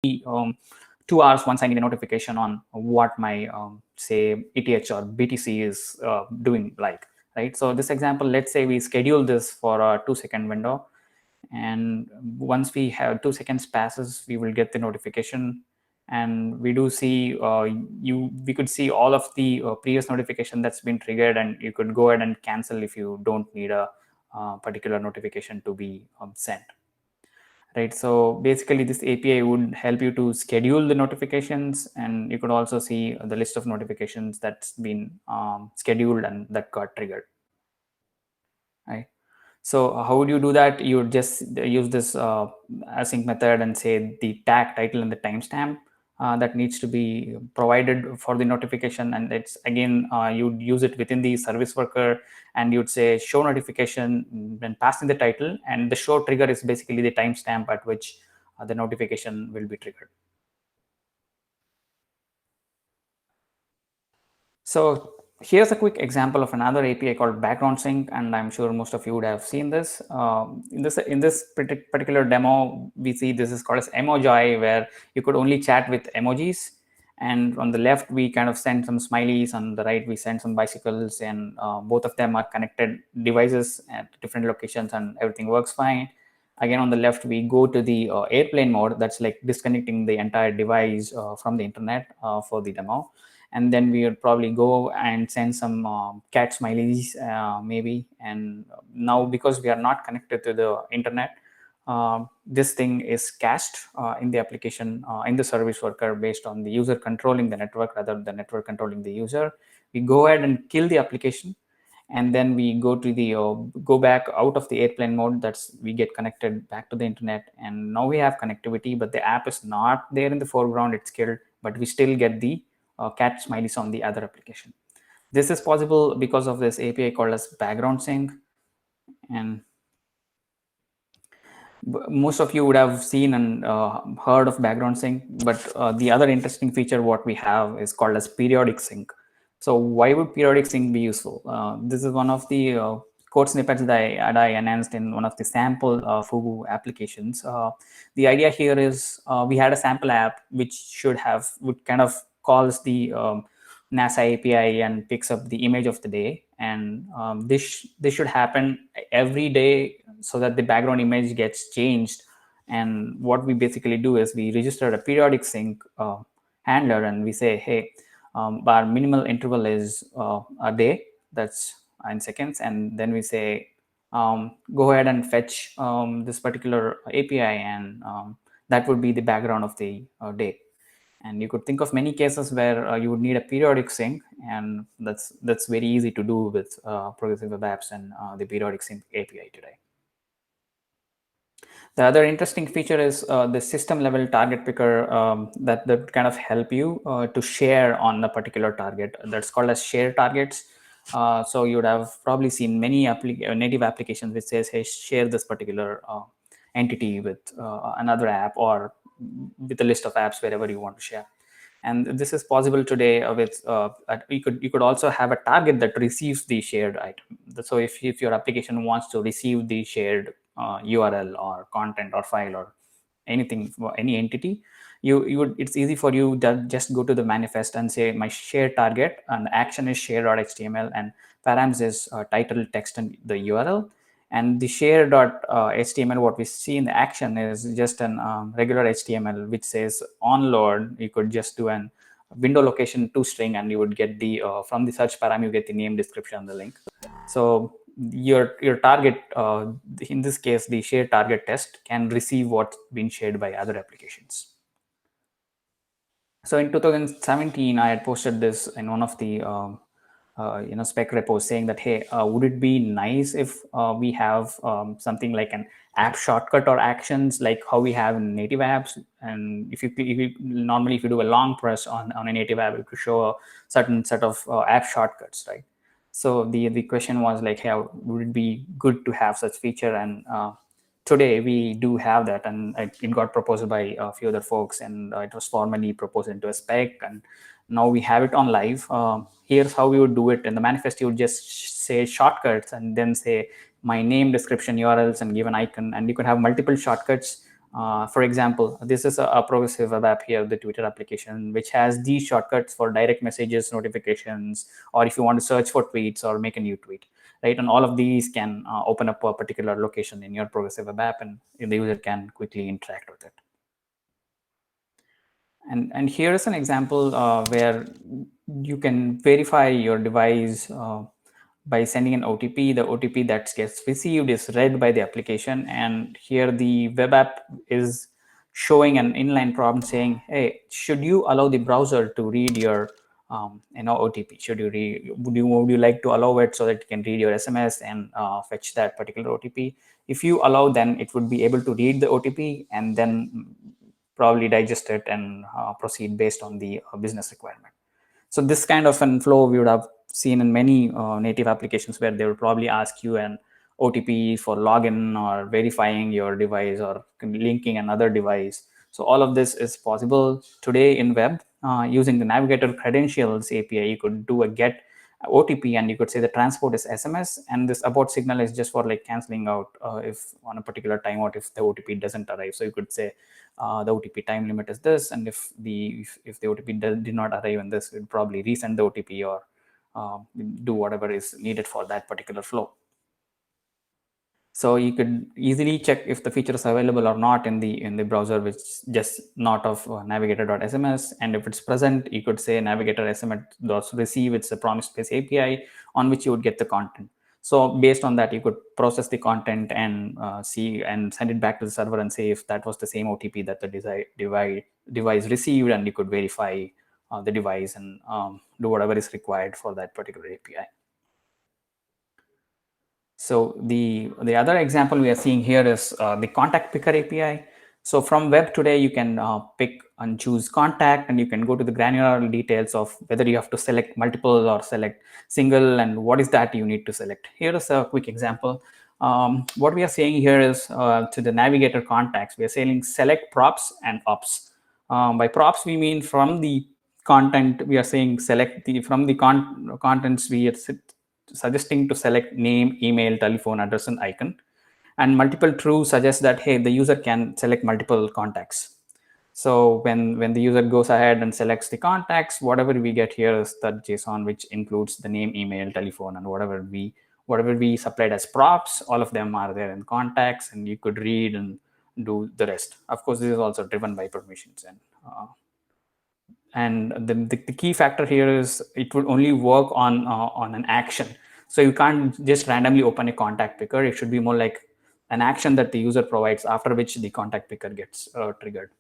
2 hours once I need a notification on what my say ETH or BTC is doing like, right? So this example, let's say we schedule this for a 2-second window, and once we have 2 seconds passes, we will get the notification, and we do see we could see all of the previous notification that's been triggered, and you could go ahead and cancel if you don't need a particular notification to be sent. Right, so basically this API would help you to schedule the notifications, and you could also see the list of notifications that's been scheduled and that got triggered. Right. So how would you do that? You would just use this async method and say the tag title and the timestamp that needs to be provided for the notification. And it's again, you'd use it within the service worker, and you'd say show notification when passing the title, and the show trigger is basically the timestamp at which the notification will be triggered. So here's a quick example of another API called background sync, and I'm sure most of you would have seen this. In this particular demo, we see this is called as Emoji, where you could only chat with emojis. And on the left, we kind of send some smileys. On the right, we send some bicycles, and both of them are connected devices at different locations, and everything works fine. Again, on the left, we go to the airplane mode. That's like disconnecting the entire device from the internet for the demo. And then we would probably go and send some cat smileys maybe. And now, because we are not connected to the internet, this thing is cached in the application in the service worker based on the user controlling the network rather than the network controlling the user. We go ahead and kill the application, and then we go to the go back out of the airplane mode. That's we get connected back to the internet, and now we have connectivity, but the app is not there in the foreground, it's killed, but we still get the cat smileys on the other application. This is possible because of this API called as background sync. And most of you would have seen and heard of background sync, but the other interesting feature what we have is called as periodic sync. So why would periodic sync be useful? This is one of the code snippets that I announced in one of the sample Fugu applications. The idea here is we had a sample app which would kind of calls the NASA API and picks up the image of the day, and this should happen every day so that the background image gets changed. And what we basically do is we register a periodic sync handler, and we say, hey, our minimal interval is a day, that's in seconds, and then we say go ahead and fetch this particular API, and that would be the background of the day. And you could think of many cases where you would need a periodic sync, and that's very easy to do with progressive web apps and the periodic sync API today. The other interesting feature is the system level target picker that kind of help you to share on a particular target. That's called as share targets. So you would have probably seen many native applications which says, hey, share this particular entity with another app or with a list of apps wherever you want to share. And this is possible today with you could also have a target that receives the shared item. So if your application wants to receive the shared URL or content or file or anything, any entity, it's easy for you to just go to the manifest and say my shared target, and action is share.html, and params is title, text, and the URL. And the share.html, what we see in the action is just an regular HTML which says on load. You could just do an window location toString, and you would get the from the search param you get the name, description, and the link. So your target, in this case the share target test, can receive what's been shared by other applications. So in 2017 I had posted this in one of the spec repos saying that, hey, would it be nice if we have something like an app shortcut or actions like how we have in native apps? And if you normally if you do a long press on a native app, it could show a certain set of app shortcuts, right? So the question was like, hey, would it be good to have such feature? And today we do have that, and it got proposed by a few other folks, and it was formally proposed into a spec, and now we have it on live. Here's how we would do it. In the manifest, you would just say shortcuts and then say my name, description, URLs, and give an icon, and you could have multiple shortcuts For example, this is a progressive web app here, the Twitter application, which has these shortcuts for direct messages, notifications, or if you want to search for tweets or make a new tweet, right? And all of these can open up a particular location in your progressive web app, and the user can quickly interact with it. And here is an example where you can verify your device by sending an OTP. The OTP that gets received is read by the application, and here the web app is showing an inline prompt saying, "Hey, should you allow the browser to read your OTP? Should you would you like to allow it so that it can read your SMS and fetch that particular OTP? If you allow, then it would be able to read the OTP and then probably digest it and proceed based on the business requirement." So this kind of an flow we would have seen in many native applications where they will probably ask you an OTP for login or verifying your device or linking another device. So all of this is possible today in web using the Navigator Credentials API. You could do a get OTP and you could say the transport is SMS, and this abort signal is just for like canceling out if on a particular timeout if the OTP doesn't arrive. So you could say the OTP time limit is this, and if the OTP did not arrive in this, it would probably resend the OTP or do whatever is needed for that particular flow. So you could easily check if the feature is available or not in the browser, which just not of navigator.sms. And if it's present, you could say navigator sms receive. It's a promise space API on which you would get the content. So based on that, you could process the content and see and send it back to the server and say if that was the same OTP that the device received, and you could verify the device and do whatever is required for that particular API. So the other example we are seeing here is the contact picker API. So from web today, you can pick and choose contact, and you can go to the granular details of whether you have to select multiple or select single, and what is that you need to select. Here is a quick example. What we are saying here is to the navigator contacts, we are saying select props and ops. By props, we mean from the content, we are saying select the from the contents we are suggesting to select name, email, telephone, address, and icon. And multiple true suggests that, hey, the user can select multiple contacts. So when the user goes ahead and selects the contacts, whatever we get here is that JSON, which includes the name, email, telephone, and whatever we supplied as props. All of them are there in contacts, and you could read and do the rest. Of course, this is also driven by permissions, and the key factor here is it would only work on an action. So you can't just randomly open a contact picker. It should be more like an action that the user provides, after which the contact picker gets triggered.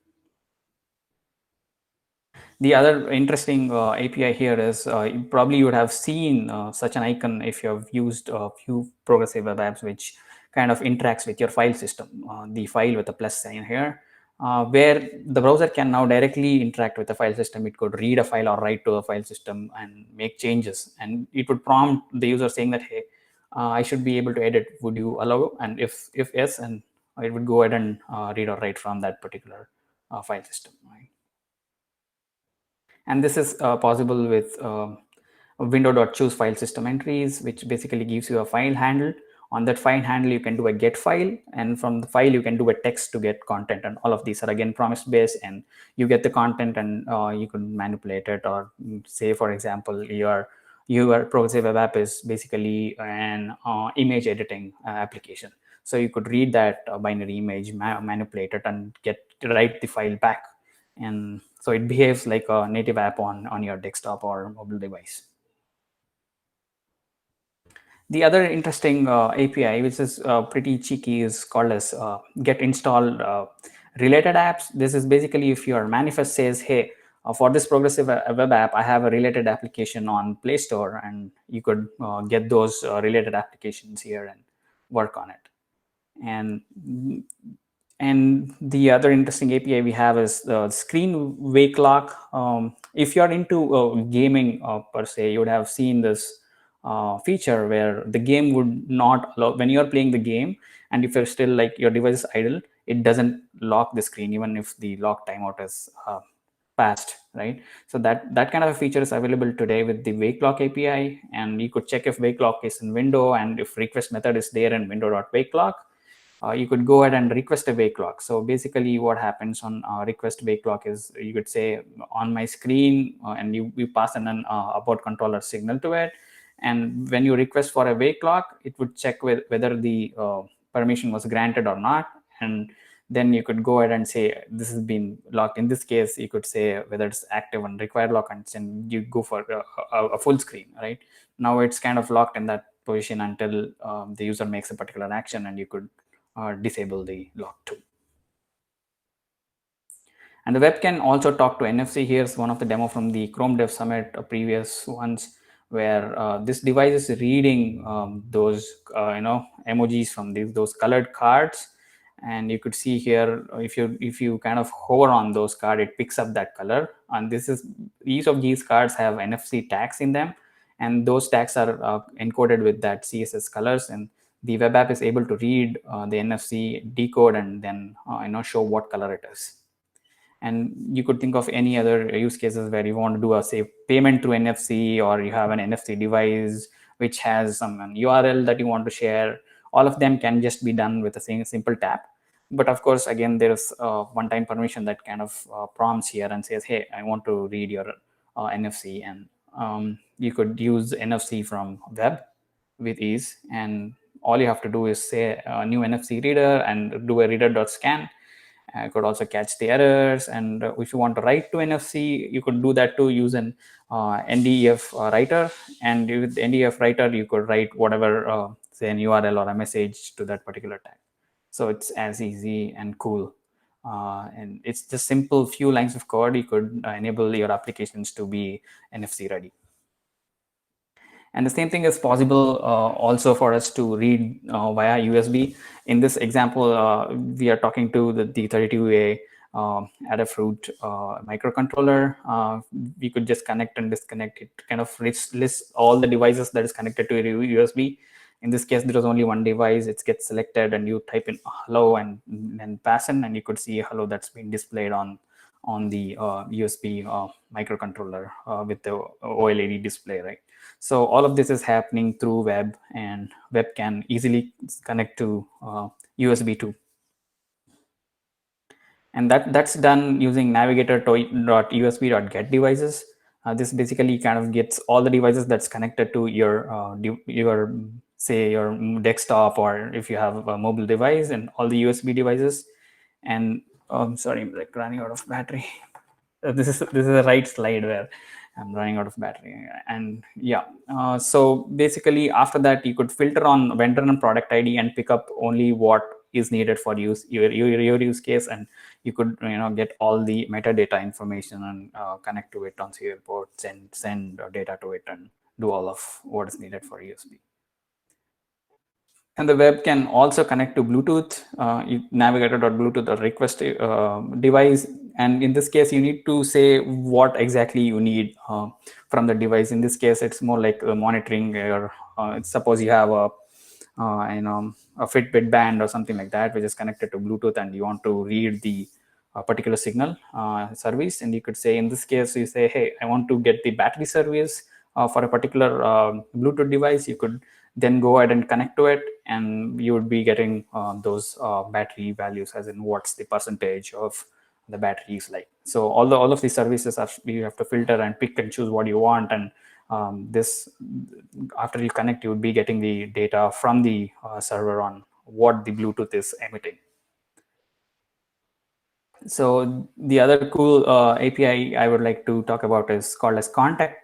The other interesting API here is probably you would have seen such an icon if you have used a few progressive web apps, which kind of interacts with your file system, the file with a plus sign here, where the browser can now directly interact with the file system. It could read a file or write to a file system and make changes, and it would prompt the user saying that, hey, I should be able to edit. Would you allow? And if yes, and it would go ahead and read or write from that particular file system. Right? And this is possible with window.choose file system entries, which basically gives you a file handle. On that file handle, you can do a get file, and from the file, you can do a text to get content. And all of these are again promise based, and you get the content, and you can manipulate it. Or say, for example, your progressive web app is basically an image editing application. So you could read that binary image, manipulate it, and write the file back. And so it behaves like a native app on your desktop or mobile device. The other interesting API, which is pretty cheeky, is called as get installed related apps. This is basically if your manifest says, hey, for this progressive web app, I have a related application on Play Store, and you could get those related applications here and work on it. And the other interesting API we have is screen wake lock. If you're into gaming per se, you would have seen this feature where the game would not allow, when you're playing the game, and if you're still like your device is idle, it doesn't lock the screen even if the lock timeout is passed, right? So that kind of a feature is available today with the wake lock API, and you could check if wake lock is in window, and if request method is there in window.wakelock. you could go ahead and request a wake lock. So basically what happens on request wake lock is you could say on my screen, and you pass an about controller signal to it. And when you request for a wake lock, it would check whether the permission was granted or not. And then you could go ahead and say this has been locked. In this case, you could say whether it's active and required lock, and you go for a full screen, right? Now it's kind of locked in that position until the user makes a particular action, and you could disable the lock too. And the web can also talk to NFC. Here's one of the demo from the Chrome Dev Summit, previous ones, where this device is reading those emojis from those colored cards. And you could see here, if you kind of hover on those cards, it picks up that color. And each of these cards have NFC tags in them, and those tags are encoded with that CSS colors. And the web app is able to read the NFC, decode, and then show what color it is. And you could think of any other use cases where you want to do a say payment through NFC, or you have an NFC device which has some URL that you want to share. All of them can just be done with a simple tap. But of course, again, there's one-time permission that kind of prompts here and says, hey, I want to read your NFC. And you could use NFC from web with ease. And all you have to do is say a new NFC reader and do a reader.scan. Could also catch the errors. And if you want to write to NFC, you could do that too, use an NDEF writer. And with NDEF writer, you could write whatever, say an URL or a message to that particular tag. So it's as easy and cool. And it's just simple few lines of code. You could enable your applications to be NFC ready. And the same thing is possible also for us to read via USB. In this example, we are talking to the 32A Adafruit microcontroller. We could just connect and disconnect. It kind of lists all the devices that is connected to USB. In this case, there is only one device. It gets selected, and you type in hello and then pass in, and you could see hello that's been displayed on the USB microcontroller with the OLED display, right? So all of this is happening through web, and web can easily connect to USB too. And that's done using navigator.usb.get devices. This basically kind of gets all the devices that's connected to your say your desktop, or if you have a mobile device, and all the USB devices. And sorry, I'm like running out of battery. This is the right slide where I'm running out of battery. And yeah, so basically after that, you could filter on vendor and product ID and pick up only what is needed for your use case. And you could get all the metadata information and connect to it on serial ports and send data to it and do all of what is needed for USB. And the web can also connect to Bluetooth, navigator.bluetooth or request device. And in this case, you need to say what exactly you need from the device. In this case, it's more like monitoring your, suppose you have a Fitbit band or something like that, which is connected to Bluetooth, and you want to read the particular signal service. And you could say, in this case, you say, hey, I want to get the battery service for a particular Bluetooth device. You could then go ahead and connect to it, and you would be getting those battery values, as in what's the percentage of the battery is like. So all of these services are, you have to filter and pick and choose what you want. And this, after you connect, you would be getting the data from the server on what the Bluetooth is emitting. So the other cool API I would like to talk about is called as context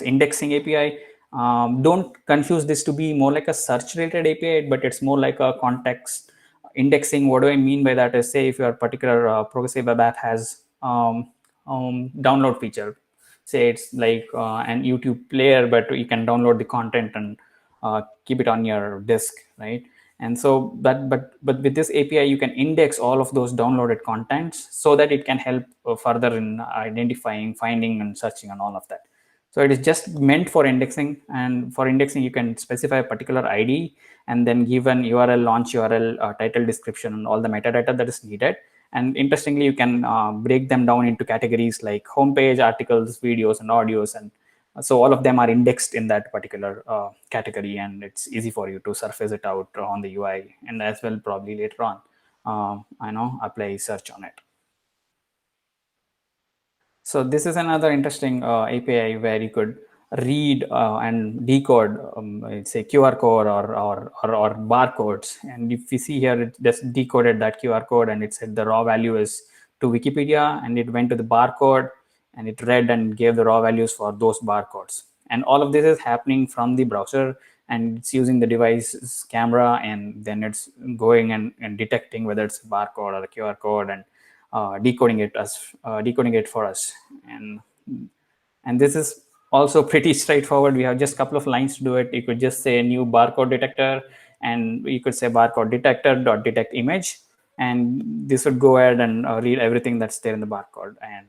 indexing API. Don't confuse this to be more like a search related API, but it's more like a context indexing. What do I mean by that is, say if your particular progressive web app has download feature, say it's like an YouTube player, but you can download the content and keep it on your disk, right? And so but with this API, you can index all of those downloaded contents so that it can help further in identifying, finding, and searching and all of that. So it is just meant for indexing. And for indexing, you can specify a particular ID and then give an URL, launch URL, title, description, and all the metadata that is needed. And interestingly, you can break them down into categories like homepage, articles, videos, and audios. And So all of them are indexed in that particular category, and it's easy for you to surface it out on the UI, and as well probably later on, apply search on it. So this is another interesting API where you could read and decode, say QR code or barcodes. And if you see here, it just decoded that QR code and it said the raw value is to Wikipedia, and it went to the barcode and it read and gave the raw values for those barcodes. And all of this is happening from the browser, and it's using the device's camera, and then it's going and detecting whether it's a barcode or a QR code, and decoding it for us. And this is also pretty straightforward. We have just a couple of lines to do it. You could just say new barcode detector, and you could say barcode detector dot detect image, and this would go ahead and read everything that's there in the barcode. And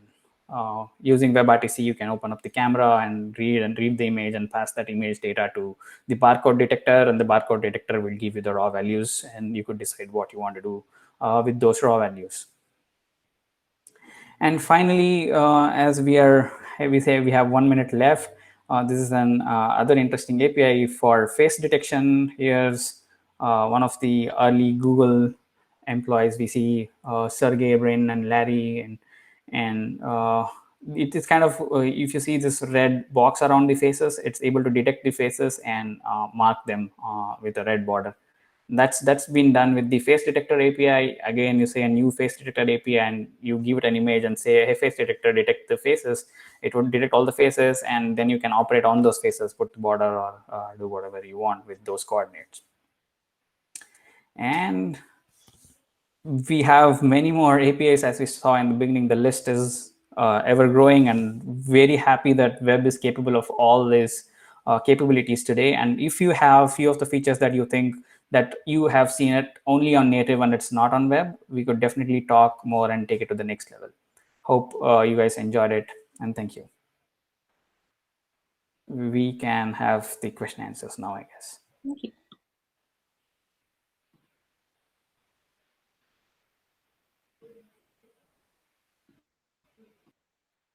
using WebRTC, you can open up the camera and read the image and pass that image data to the barcode detector, and the barcode detector will give you the raw values, and you could decide what you want to do with those raw values. And finally, as we have 1 minute left, this is an other interesting API for face detection. Here's one of the early Google employees. We see Sergey Brin and Larry, and it is kind of, if you see this red box around the faces, it's able to detect the faces and mark them with a red border. That's been done with the face detector API. Again, you say a new face detector API, and you give it an image and say, hey, face detector, detect the faces. It would detect all the faces, and then you can operate on those faces, put the border, or do whatever you want with those coordinates. And we have many more APIs. As we saw in the beginning, the list is ever growing, and very happy that web is capable of all these capabilities today. And if you have few of the features that you think that you have seen it only on native and it's not on web, we could definitely talk more and take it to the next level. Hope you guys enjoyed it, and thank you. We can have the question answers now, I guess. Thank you.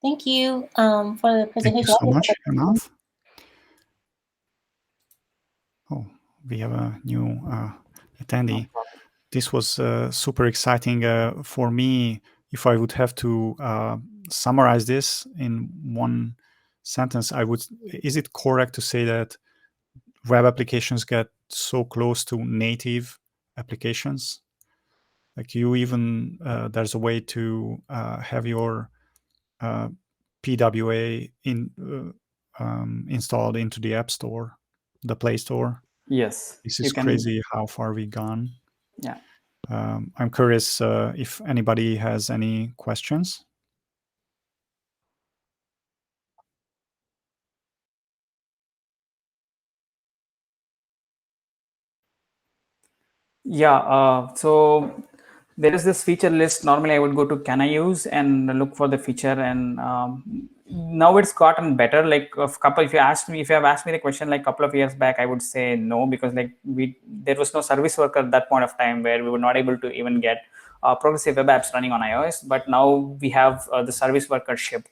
Thank you for the presentation. Thank you so much, Hemanth. Oh, we have a new attendee. This was super exciting for me. If I would have to summarize this in one sentence, is it correct to say that web applications get so close to native applications? Like there's a way to have your PWA installed into the App Store, the Play Store. Yes, this is crazy how far we've gone. Yeah. I'm curious if anybody has any questions. Yeah, so there is this feature list. Normally I would go to can I use and look for the feature, and now it's gotten better. Like if you have asked me the question like a couple of years back, I would say no, because like there was no service worker at that point of time where we were not able to even get progressive web apps running on iOS. But now we have the service worker shipped.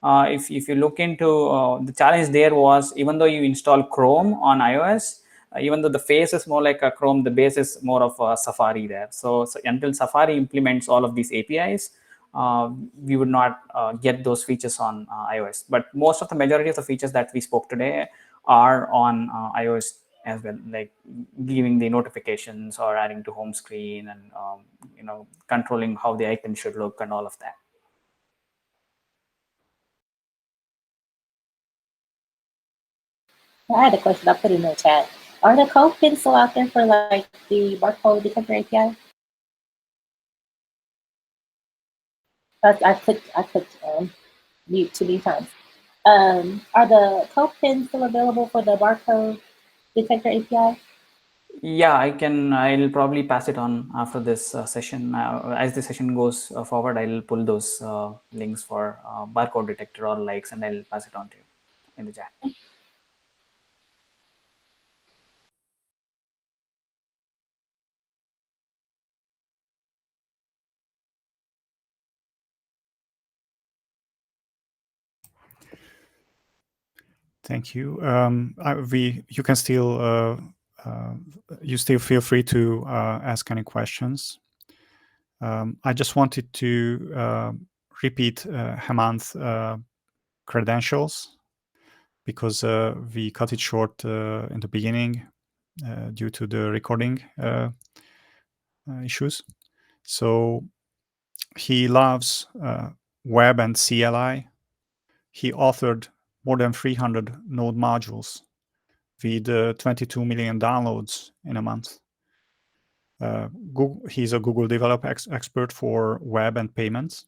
If you look into the challenge, there was, even though you install Chrome on iOS, even though the face is more like a Chrome, the base is more of a Safari there. So until Safari implements all of these APIs, we would not get those features on iOS. But most of the majority of the features that we spoke today are on iOS as well, like giving the notifications or adding to home screen, and controlling how the icon should look and all of that. I had a question I put in the chat. Are the Codepen still out there for like the barcode detector API? I clicked mute too many times. Are the Codepen still available for the barcode detector API? Yeah, I'll probably pass it on after this session. As the session goes forward, I'll pull those links for barcode detector or likes, and I'll pass it on to you in the chat. Thank you. You can still you still feel free to ask any questions. I just wanted to repeat Hemanth's credentials because we cut it short in the beginning due to the recording issues. So he loves web and CLI. He authored more than 300 node modules with 22 million downloads in a month. He's a Google developer expert for web and payments.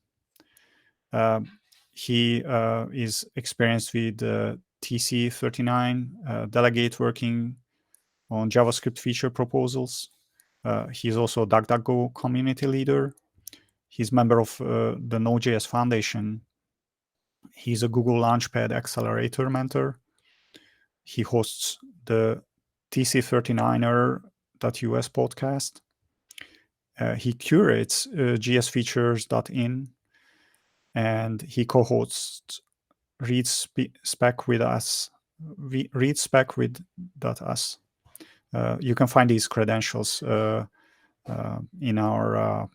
He is experienced with TC39 delegate working on JavaScript feature proposals. He's also a DuckDuckGo community leader. He's member of the Node.js Foundation. He's a Google Launchpad Accelerator mentor. He hosts the TC39er.us podcast. He curates gsfeatures.in, and he co-hosts Read Spec with Us. Read Spec with .us. You can find these credentials in our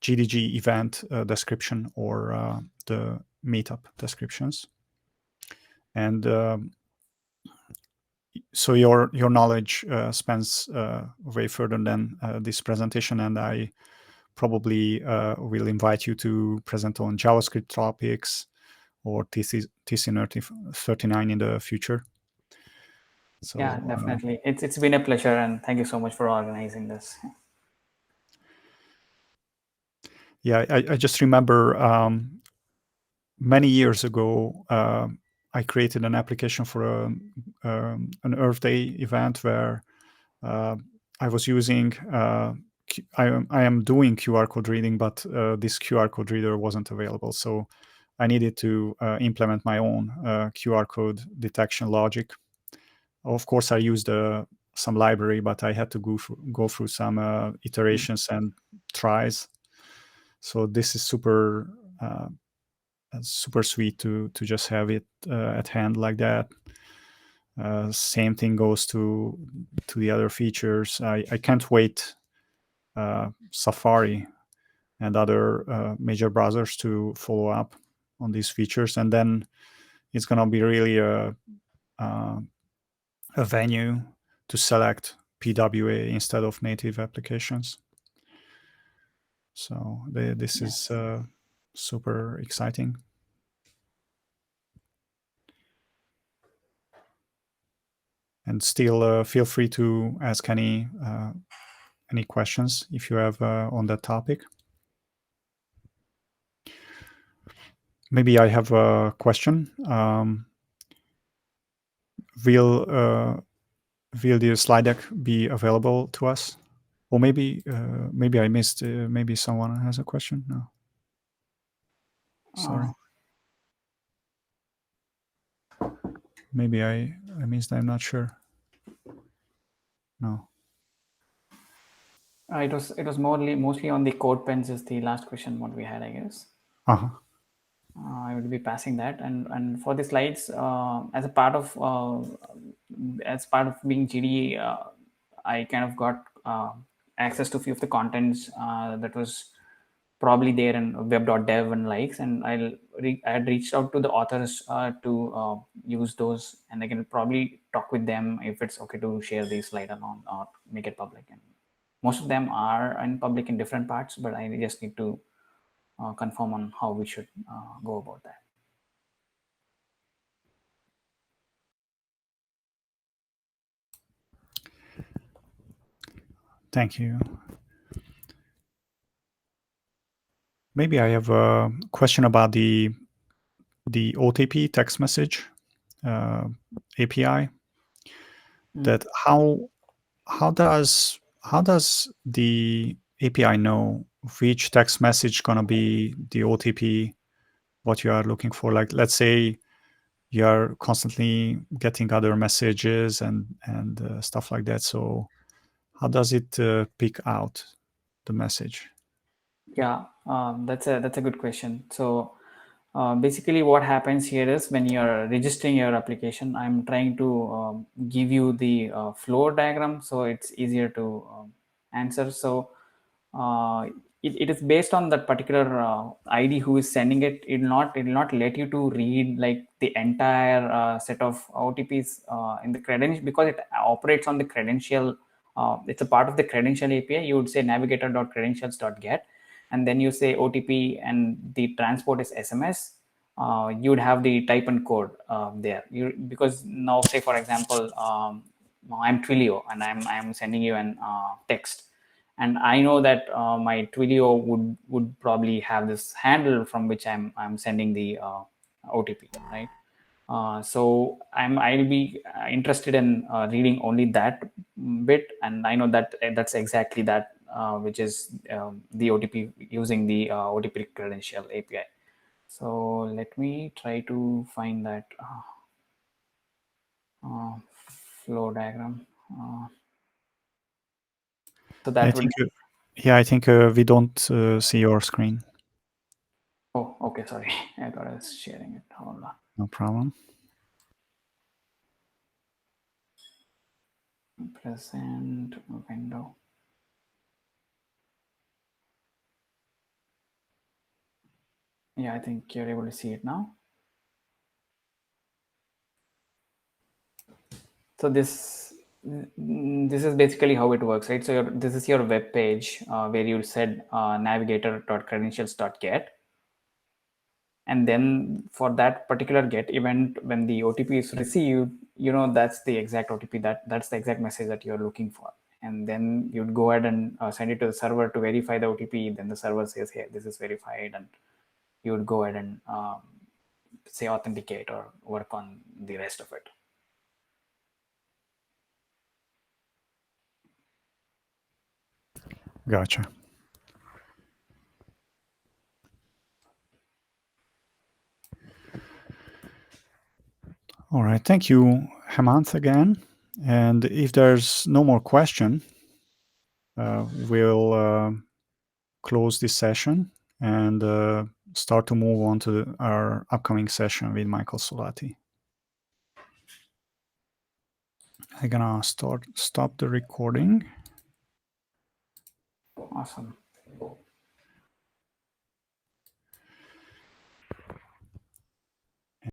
GDG event description or the meetup descriptions. And so your knowledge spans way further than this presentation, and I probably will invite you to present on JavaScript topics or TC39 in the future. So, yeah, definitely. It's been a pleasure, and thank you so much for organizing this. Yeah, I just remember many years ago, I created an application for an Earth Day event where I was using, I am doing QR code reading, but this QR code reader wasn't available. So I needed to implement my own QR code detection logic. Of course, I used some library, but I had to go through some iterations and tries. So this is super sweet to just have it at hand like that. Same thing goes to the other features. I can't wait Safari and other major browsers to follow up on these features, and then it's gonna be really a venue to select PWA instead of native applications. So this is super exciting. And still feel free to ask any questions if you have on that topic. Maybe I have a question. Will the slide deck be available to us? Or maybe I missed. Maybe someone has a question. No. Sorry. Maybe I missed. I'm not sure. No. It was mostly on the Codepens is the last question what we had, I guess. I will be passing that, and for the slides, as part of being GD, I kind of got access to a few of the contents that was probably there in web.dev and likes, and I had reached out to the authors to use those, and I can probably talk with them if it's okay to share the slide along or make it public. And most of them are in public in different parts, but I just need to confirm on how we should go about that. Thank you. Maybe I have a question about the OTP text message API. That how does the API know which text message gonna be the OTP what you are looking for? Like, let's say you are constantly getting other messages and stuff like that. So how does it pick out the message? Yeah, that's a good question. So Basically, what happens here is when you're registering your application, I'm trying to give you the flow diagram so it's easier to answer. So it is based on that particular ID who is sending it. It will not let you to read like the entire set of OTPs in the credential, because it operates on the credential. It's a part of the credential API. You would say navigator.credentials.get, and then you say OTP and the transport is SMS. You'd have the type and code there. Because now, say for example, I'm Twilio and I'm sending you an text, and I know that my Twilio would probably have this handle from which I'm sending the OTP, right? So I'll be interested in reading only that bit, and I know that that's exactly that which is the OTP using the OTP credential API. So let me try to find that flow diagram. So I that would. think, I think we don't see your screen. Oh, okay. Sorry, I thought I was sharing it. Hold on. No problem. Present window. Yeah, I think you're able to see it now. So this is basically how it works, right? So this is your web page where you said navigator.credentials.get, and then for that particular get event, when the OTP is received, that's the exact OTP, that's the exact message that you're looking for. And then you'd go ahead and send it to the server to verify the OTP. Then the server says, hey, this is verified, and you would go ahead and say authenticate or work on the rest of it. Gotcha. All right. Thank you, Hemanth, again. And if there's no more question, we'll close this session and start to move on to our upcoming session with Michael Solati. I'm gonna stop the recording. Awesome.